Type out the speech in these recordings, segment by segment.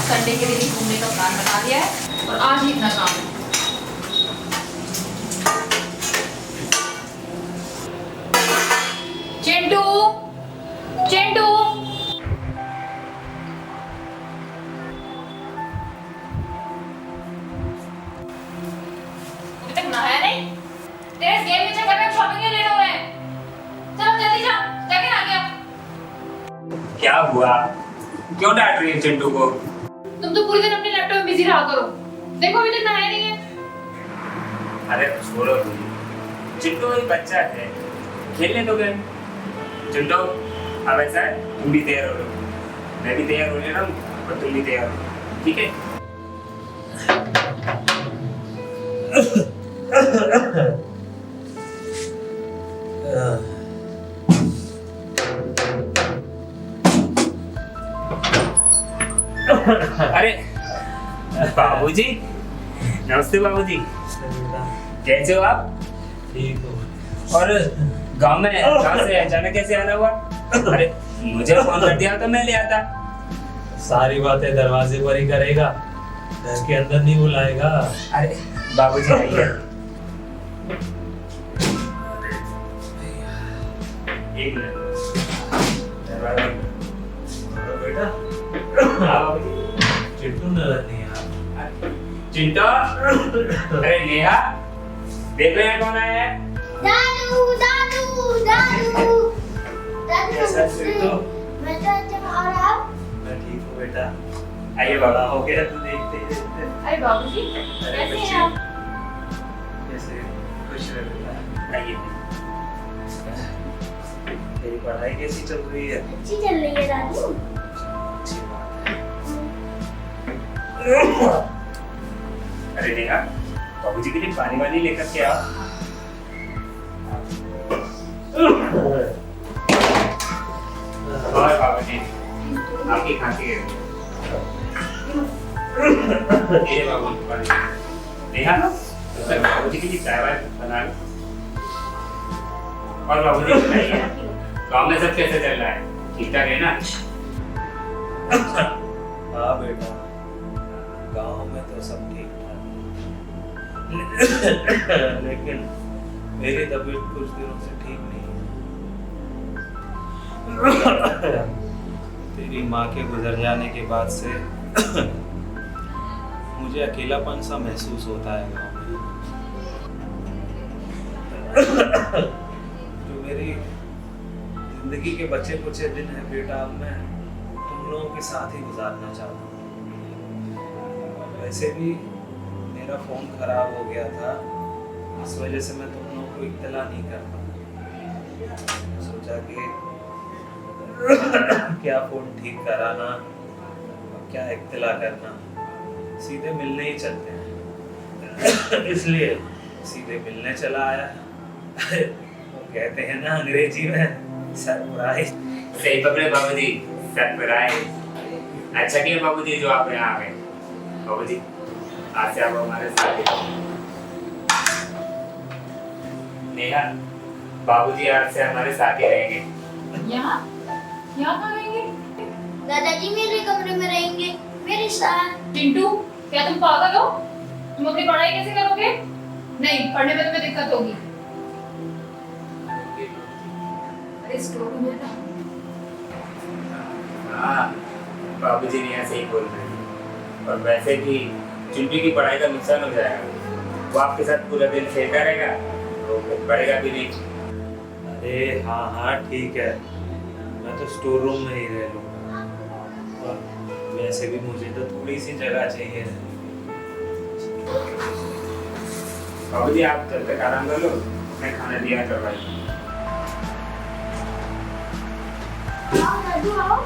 Sunday के दिन घूमने का प्लान बना लिया है और आज ही इतना काम है। चिंटू, चिंटू, अभी तक नहाया नहीं? तेरे गेम में चक्कर में शॉपिंग के लेट हो रहे हैं। चलो जल्दी जा, जाके आ गया। क्या हुआ? क्यों डांट रही है चिंटू को? तुम तो पूरी दिन अपने लैपटॉप में बिजी रहा करो। देखो अभी तक नहाया नहीं है। अरे छोड़ो तुम, चिंटू एक बच्चा है, खेलने दो गेम। चिंटू अब ऐसा है, तुम भी तैयार हो लो, मैं भी तैयार हो ले रहा हूँ और तुम भी तैयार हो, ठीक है? अरे बाबूजी, नमस्ते बाबूजी, कैसे हो आप? ठीक हो? और गांव से अचानक कैसे आना हुआ? अरे मुझे फोन कर दिया तो मैं ले आता। सारी बातें दरवाजे पर ही करेगा, घर के अंदर नहीं बुलाएगा। अरे बाबूजी आइए। एक मिनट। बेटा हाँ बाबूजी। चिंटू नजर नहीं आ। चिंटू, अरे नेहा, देखो यहाँ कौन आया है? दादू दादू दादू कैसा है चिंटू? मैं तो अच्छा और आप? मैं ठीक हूँ बेटा। आइए बड़ा बाबा। हो गया तू देखते ही देखते। अरे बाबूजी, कैसे हैं आप? कैसे? खुश रह बेटा। आइए। तेरी पढ़ाई कैसी चल रही है? अच्छी चल रही है दादू। अच्छी बात है। अरे नेहा, बाबूजी के लिए पानी वानी लेकर के आओ। और बाबूजी, आपकी खांसी है। ये बाबूजी पानी। नेहा, बाबूजी के लिए चाय वाय बना लो। और बाबूजी बताइए, गाँव में सब कैसे चल रहा है? ठीक ठाक है ना? हाँ बेटा, गांव में तो सब ठीक ठाक, लेकिन मेरी तबीयत कुछ दिनों से ठीक नहीं है। तेरी माँ के गुजर जाने के बाद से मुझे अकेलापन सा महसूस होता है गाँव में। जो मेरी जिंदगी के बचे कुछ दिन है बेटा, अब मैं तुम लोगों के साथ ही गुजारना चाहता हूँ। वैसे भी मेरा फोन खराब हो गया था, इस वजह से मैं तुम लोगों को इत्तला नहीं कर पाया। सोचा कि क्या फोन ठीक कराना और क्या इत्तला करना, सीधे मिलने ही चलते हैं। इसलिए सीधे मिलने चला आया। वो कहते हैं ना अंग्रेजी में सरप्राइज। सही पकड़े बाबूजी, सरप्राइज। अच्छा किया बाबूजी जो आप यहाँ आ गए। बाबूजी, आज से आप हमारे साथ ही। नेहा, बाबूजी आज से हमारे साथ ही रहेंगे। यहाँ कहाँ रहेंगे? दादाजी मेरे कमरे में रहेंगे मेरे साथ। चिंटू, क्या तुम पागल हो? तुम अपनी पढ़ाई कैसे करोगे? नहीं, पढ़ने में तुम्हें दिक्कत होगी। अरे स्टोर रूम है ना। हाँ, बाबूजी ने ऐसे ही बोल रहे हैं। और वैसे भी चिंटू की पढ़ाई का नुकसान हो जाएगा। वो आपके साथ पूरा दिन खेलता रहेगा तो वो पढ़ेगा भी नहीं। अरे हाँ हाँ ठीक है, मैं तो स्टोर रूम में ही रह लूँगा। और वैसे भी मुझे तो थोड़ी सी जगह चाहिए। बाबूजी आप जब तक आराम कर लो, मैं खाना दिया करवाई। आओ दादू आओ।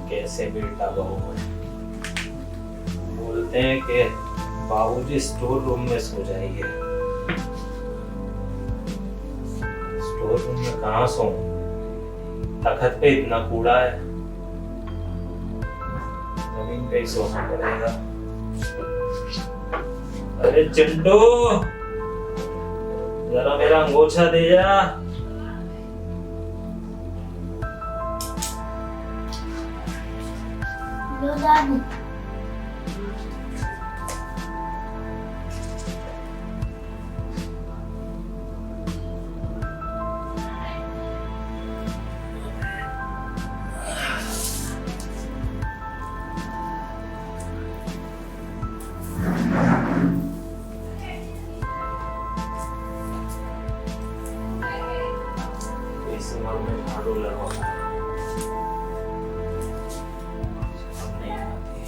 कैसे बेटा बहू है, बोलते हैं कि बाबूजी स्टोर रूम में सो जाइए। स्टोर रूम में कहाँ सोऊं, तखत पे इतना कूड़ा है। जमीन पे ही सोना पड़ेगा। अरे चिंटू, जरा मेरा अंगोछा दे जा। लो दादू। इस उम्र में झाड़ू लगाओ। अब नहीं आती।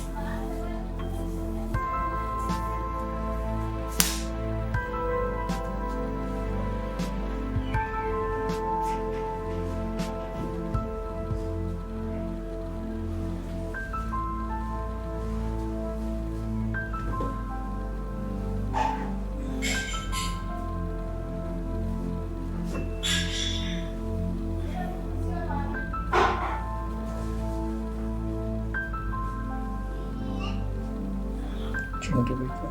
छोटे बेटा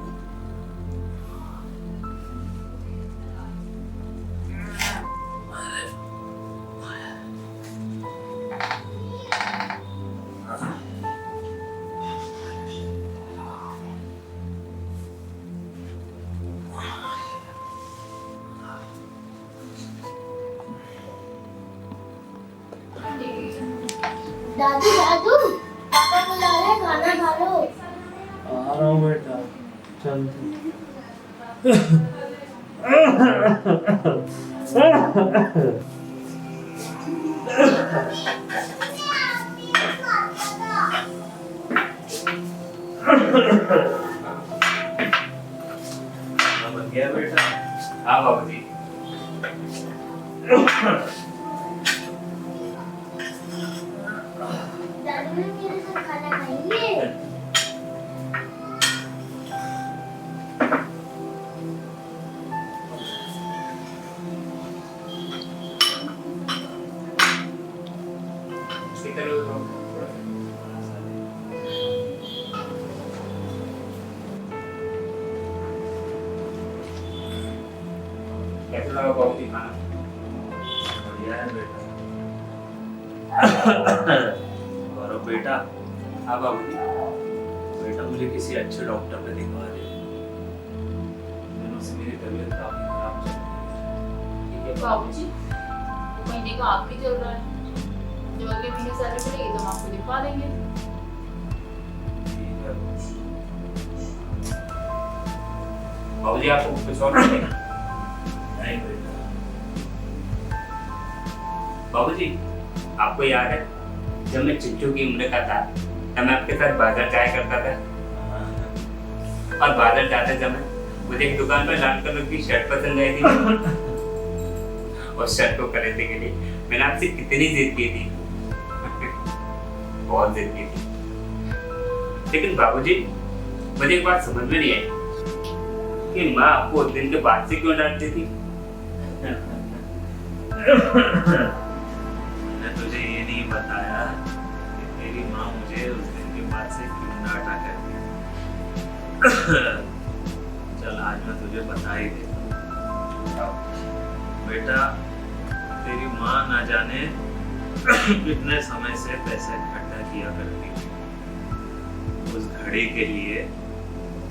दादू दादू, पापा बुला रहे हैं, खाना खा लो। आ रहा हूँ बेटा, चल। बन गया बेटा? हाँ बाबूजी। दादू ने मेरे साथ खाना खाएंगे। कैसा लगा बाबूजी खाना? बढ़िया है बेटा। गौरव बेटा, हाँ बाबूजी। बेटा मुझे किसी अच्छे डॉक्टर पे दिखवा दे। दिनों से मेरी तबीयत काफी खराब चल रही ठीक है बाबूजी, महीने का आखिरी चल रहा है, जब अगले महीने सैलरी मिलेगी तो हम आपको दिखवा देंगे। है। बाबूजी आपको कुछ और नहीं? नहीं बेटा। बाबूजी आपको याद है जब मैं चिंटू की उम्र का था तब मैं आपके साथ बाजार जाया करता था, और बाजार जाते समय मुझे एक दुकान पर लाल कलर की शर्ट पसंद आई थी और शर्ट को खरीदने के लिए मैंने आपसे कितनी जिद की थी। बहुत जिद की थी। लेकिन बाबूजी मुझे एक बात समझ में नहीं आई कि माँ आपको उस दिन के बाद से क्यों डांटती थी। मैंने तुझे ये नहीं बताया कि तेरी माँ मुझे उस दिन के बाद से क्यों डांटा करती है। चल आज मैं तुझे बता ही देता हूँ। बेटा तेरी माँ ना जाने कितने समय से पैसे इकट्ठा किया करती थी उस घड़ी के लिए,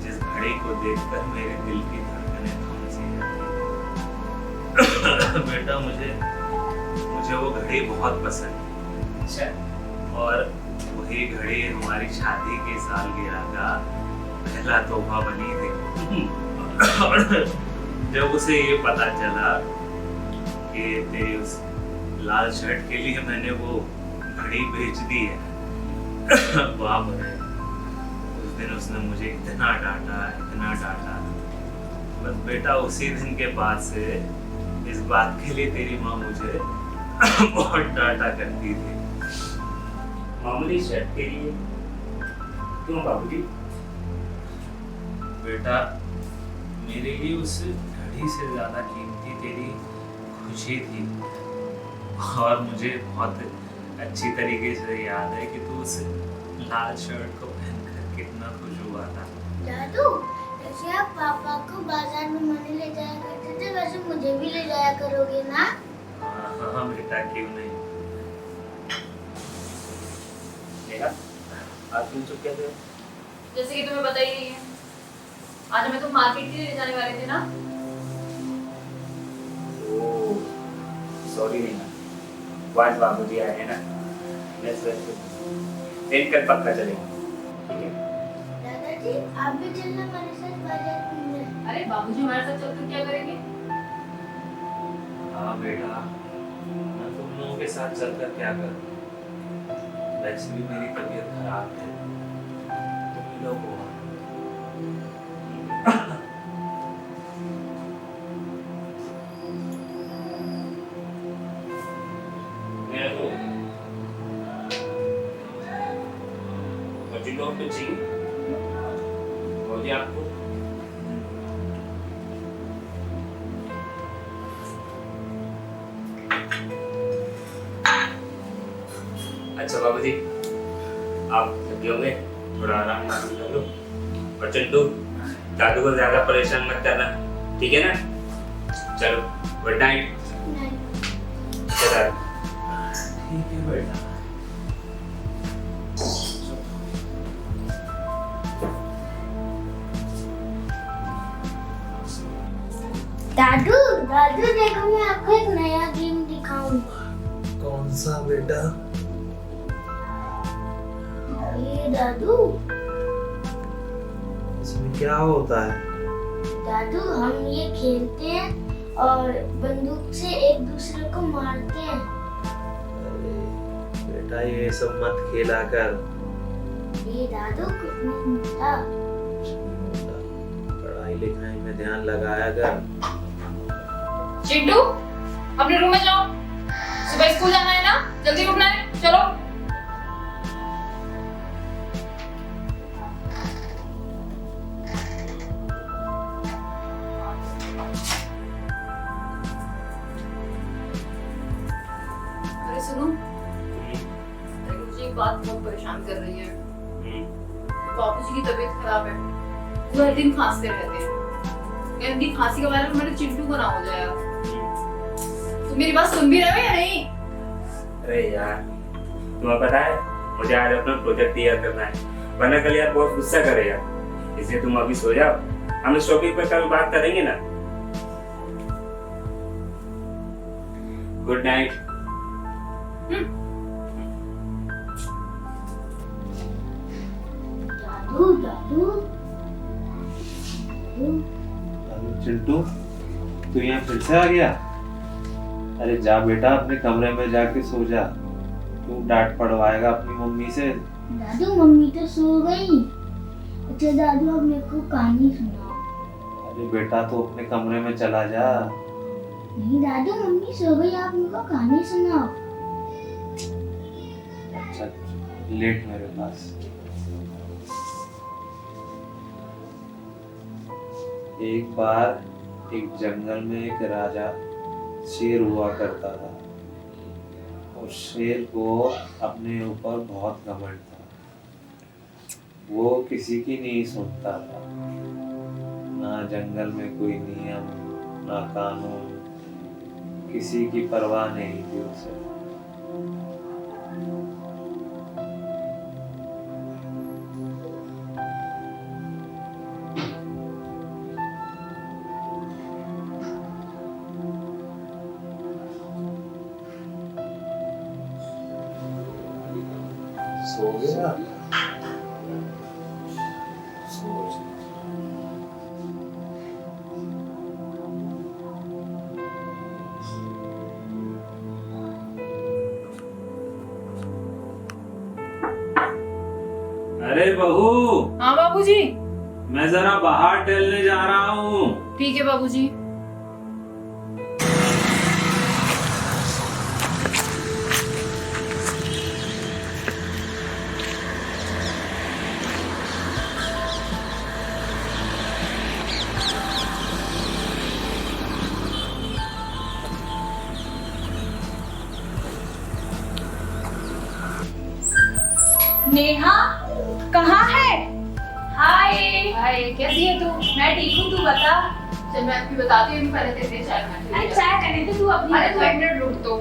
जिस घड़ी को देखकर मेरे दिल की धड़कनें थम सी जाती। बेटा मुझे वो घड़ी बहुत पसंद है। अच्छा। और वही घड़ी हमारी शादी के सालगिरह का पहला तोहफा बनी थी। और जब उसे ये पता चला कि तेरी उस लाल शर्ट के लिए मैंने वो घड़ी बेच दी है, बाप रे, उस दिन उसने मुझे इतना डांटा। बस बेटा उसी दिन के बाद से इस बात के लिए तेरी माँ मुझे बहुत डांटा करती थी। मामूली शर्ट के लिए क्यों बाबूजी? बेटा मेरे लिए उस घड़ी से ज्यादा कीमती तेरी खुशी थी, और मुझे बहुत अच्छी तरीके से याद है कि तू उस लाल शर्ट को कितना खुश हुआ था। दादू, जैसे आप पापा को बाजार में मनी ले जाया करते थे वैसे मुझे भी ले जाया करोगे ना? हाँ हाँ बेटा, क्यों नहीं। नेहा, आज तुम चुप कैसे हो? जैसे कि तुम्हें पता ही नहीं है, आज हमें तो मार्केट के लिए ले जाने वाले थे ना। ओह, सॉरी नेहा, वो आज बाबूजी आए हैं ना, नेक्स्ट दिन कल पक्का चलेंगे, ठीक है? दादाजी, आप भी चलना हमारे साथ बाजार घूमने। अरे बाबूजी हमारे साथ चलकर क्या करेंगे? हाँ बेटा, मैं तुम लोगों के साथ चलकर क्या करूँ? वैसे भी मेरी तबीयत खराब है, तुम ही लोग हो। मेरा तो मुझे लोग तो चाहिए, मुझे आपको अच्छा बाबूजी, आप थके होंगे, थोड़ा आराम कर लो। और चिंटू, दादू को ज्यादा परेशान मत करना, ठीक है ना? चलो, गुड नाइट। चलो। ठीक है बेटा। दादू, दादू देखो मैं आपको एक नया गेम दिखाऊंगा। कौन सा बेटा? ये दादू, इसमें क्या होता है? दादू हम ये खेलते हैं और बंदूक से एक दूसरे को मारते हैं। अरे बेटा, ये सब मत खेला कर। ये दादू कुछ नहीं होता। पढ़ाई लिखाई में ध्यान लगाया कर। चिंटू, अपने रूम में जाओ, सुबह स्कूल जाना है ना, जल्दी उठना है, चलो। अरे सुनो, अरे मुझे एक बात बहुत परेशान कर रही है। बाबूजी की तबीयत खराब है, वो हर दिन खांसते रहते हैं। यार उनकी खांसी का वायरस मेरे चिंटू को ना हो जाए। तुम मेरी बात सुन भी रहे हो या नहीं? अरे यार, तुम्हें पता है मुझे आज अपना प्रोजेक्ट तैयार करना है, वरना कल यार बहुत गुस्सा करेगा। इसलिए तुम अभी सो जाओ, हम इस टॉपिक पर कल बात करेंगे ना। Good night. दादू, दादू, चिंटू, तू यहाँ फिर से आ गया? अरे जा बेटा, अपने कमरे में जाके सो जा। तू डांट पड़वाएगा अपनी मम्मी से। दादू मम्मी तो सो गई। अच्छा दादू, अब मेरे को कहानी सुनाओ। अरे बेटा, तू अपने कमरे में चला जा। नहीं दादू, मम्मी सो गई, आप मेरे को कहानी सुनाओ। अच्छा, लेट मेरे पास। एक बार एक जंगल में एक राजा शेर हुआ करता था। उस शेर को अपने ऊपर बहुत घमंड था। वो किसी की नहीं सुनता था, ना जंगल में कोई नियम ना कानून, किसी की परवाह नहीं थी उसे। सो गया? अरे बहू, हाँ बाबूजी। मैं जरा बाहर टहलने जा रहा हूँ। ठीक है बाबूजी। नेहा कहाँ है? हाय। हाय, कैसी है तू? मैं ठीक हूँ, तू बता। चल मैं आपकी बताती हूँ, पहले तेरे लिए चाय बना अरे चाय करने दे, तू अपनी अरे तू बता। एक मिनट रुक तो।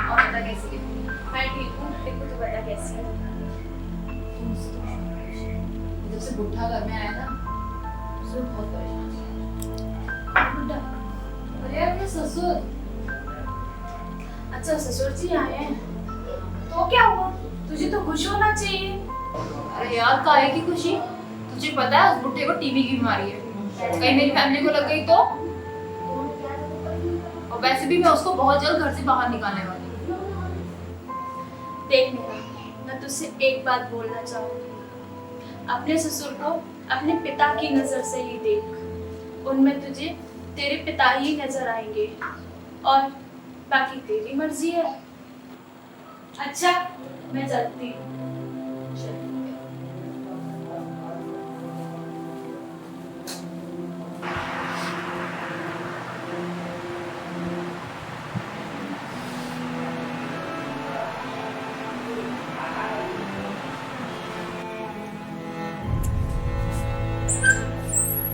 और बता कैसी है? मैं ठीक हूँ, देखो तू बता कैसी है। जब से बुढ़ा घर में आया था, उसने बहुत परेशान किया। बुढ़ा? अरे यार मेरे ससुर। अच्छा ससुर जी आए हैं, तो क्या हुआ? तुझे तो खुश होना चाहिए। अरे यार काहे की खुशी? तुझे पता है उस बुढ़े को टीबी की बीमारी है, कहीं मेरी फैमिली को लग गई तो? और वैसे भी मैं उसको बहुत जल्द घर से बाहर निकालने वाली हूँ। देख मेरा, मैं तुझसे एक बात बोलना चाहूँगी। अपने ससुर को अपने पिता की नज़र से ही देख, उनमें तुझे तेरे पिता ही नजर आएंगे और बाकी तेरी मर्जी है। अच्छा मैं चलती हूँ।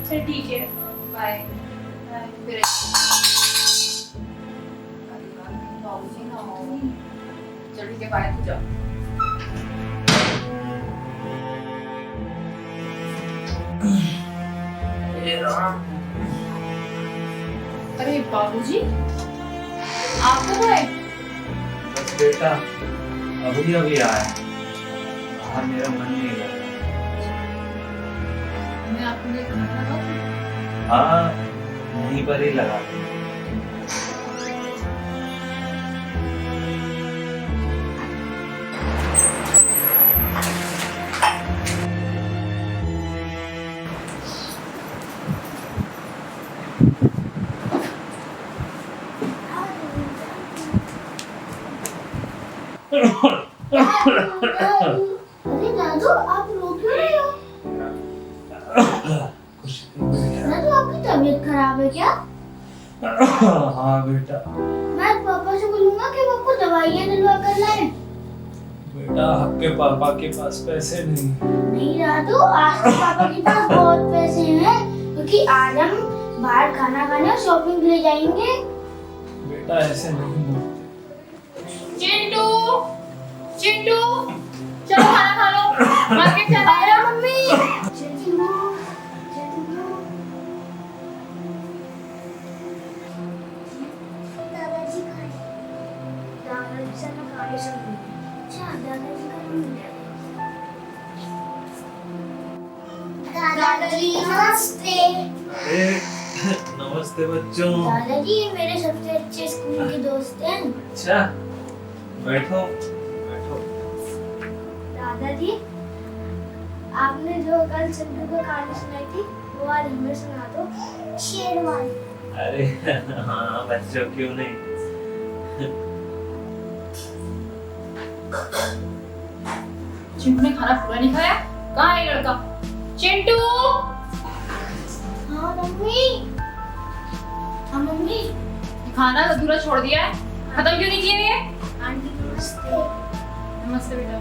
चल ठीक है, बाय। बाय। फिर बाबूजी ना हो। चल ठीक है, बाय, तू जा। अरे बाबूजी, आप कब आए? बस बेटा अभी अभी आया, बाहर मेरा मन नहीं लग रहा। मैं आपको लिए खाना लगाऊं? हाँ यहीं पर ही लगा दे। अरे दादू आप रो क्यों रहे हो? कुछ नहीं दादू आपकी तबीयत खराब है क्या? बेटा। हाँ बेटा। मैं पापा से बोलूंगा कि वो आपको दवाइयाँ दिलवा कर लाएं। बेटा आपके पापा के पास पैसे नहीं। नहीं दादू, आज तो पापा के पास बहुत पैसे हैं, क्योंकि आज हम बाहर खाना खाने और शॉपिंग ले जाएंगे। बेटा ऐसे नहीं बोलते। चिंटू, चिंटू, चलो खाना खा लो, मार्केट चलना है। अरे मम्मी, चिंटू, चिंटू। दादाजी कहाँ हैं? दादाजी से मैं खाने से मिली। अच्छा दादाजी का रूम मिल गया। दादाजी नमस्ते। अरे नमस्ते बच्चों। दादाजी ये मेरे सबसे अच्छे स्कूल के दोस्त हैं। अच्छा बैठो बैठो। दादाजी आपने जो कल चिंटू को कहानी सुनाई थी वो आज हमें सुना दो। शेरवान। अरे हाँ बच्चों क्यों नहीं। चिंटू ने खाना पूरा नहीं खाया? कहाँ है लड़का? चिंटू! हाँ मम्मी। हाँ मम्मी। खाना अधूरा छोड़ दिया है, खत्म क्यों नहीं किया ये? आंटी नमस्ते। नमस्ते बेटा।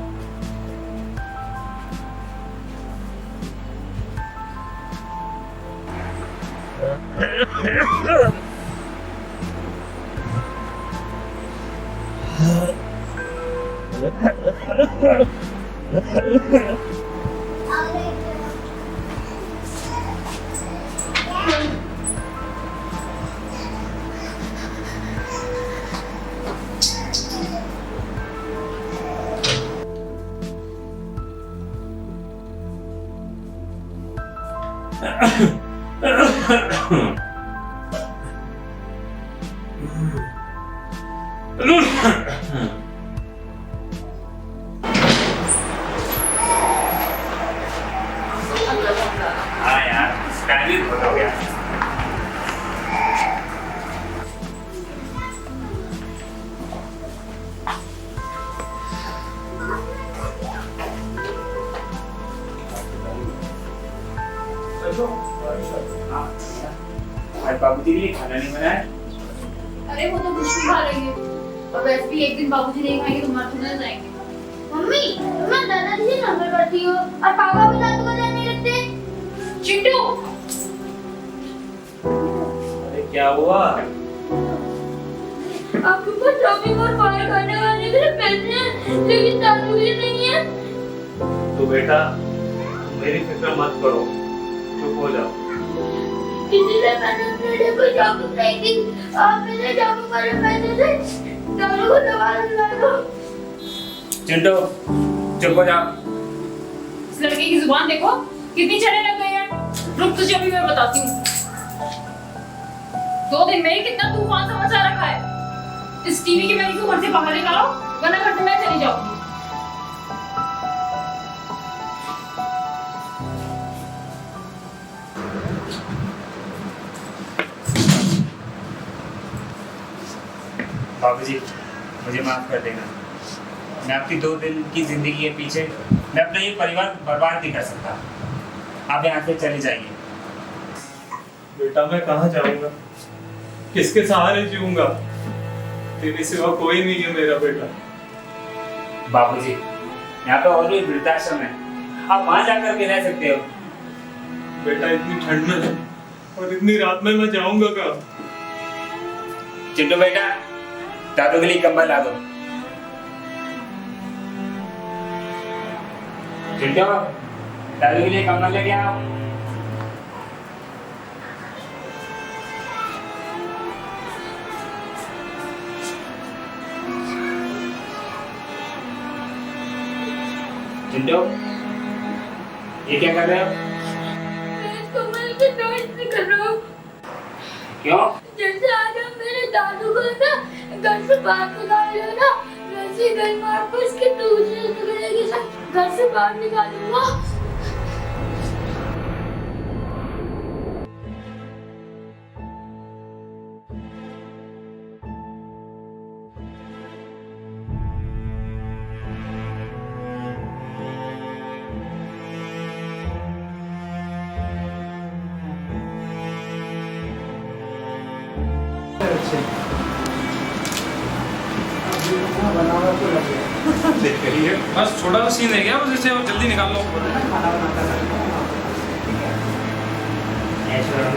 हाँ यार, टाइम भी बहुत हो गया। आज बाबूजी के लिए खाना नहीं बनाया? अरे वो तो कुछ भी खा रही है, और वैसे भी एक दिन बाबूजी नहीं खाएंगे तो मर थोड़ा जाएंगे। मम्मी मैं दादाजी से नंबर करती हूँ और पापा भी दादू को जाने लगते। चिंटू, अरे क्या हुआ? आपके पास शॉपिंग और बाहर खाने वाने के लिए पैसे हैं, लेकिन दादू के लिए नहीं है। तो बेटा मेरी फिक्र मत करो, चुप हो जाओ। इसीलिए मैंने अपने लिए कोई शॉपिंग नहीं की। आप मेरे शॉपिंग वाले पैसे से दादू को दवा दिला दो। चिंटू, चुप हो जाओ। इस लड़के की जुबान देखो कितनी चढ़ने लग गई है। रुक, तुझे अभी मैं बताती हूँ। 2 दिन में ही कितना तूफान सा मचा रखा है। इस टीवी की वजह से घर से बाहर निकालो, वरना घर से मैं चली जाऊंगी। बाबूजी, मुझे माफ कर देना। मैं आपकी 2 दिन की जिंदगी के पीछे मैं अपना ये परिवार बर्बाद नहीं कर सकता। आप यहाँ से चले जाइए। बेटा मैं कहाँ जाऊंगा, किसके सहारे जीऊंगा? तेरे सिवा कोई नहीं है मेरा बेटा। बाबूजी, यहाँ पे और भी वृद्धाश्रम है, आप वहाँ जाकर के रह सकते हो। बेटा इतनी ठंड में और इतनी रात में मैं जाऊंगा कहाँ? चिंटू बेटा, दादू के लिए कंबल ला दो। चिंटू, दादू के लिए कंबल लेके आओ। चिंटू, ये क्या कर रहे हो? मैं कमल के नोट निकल रहा हूँ। क्यों? जैसे आज हम मेरे दादू को ना घर से बाहर निकाले हो ना, वैसे ही घर मार को इसके दूसरे टुकड़े के साथ घर से बाहर निकालूंगा। बस छोटा सा सीन है क्या, बस इसे जल्दी निकाल लो। ऐश्वर्या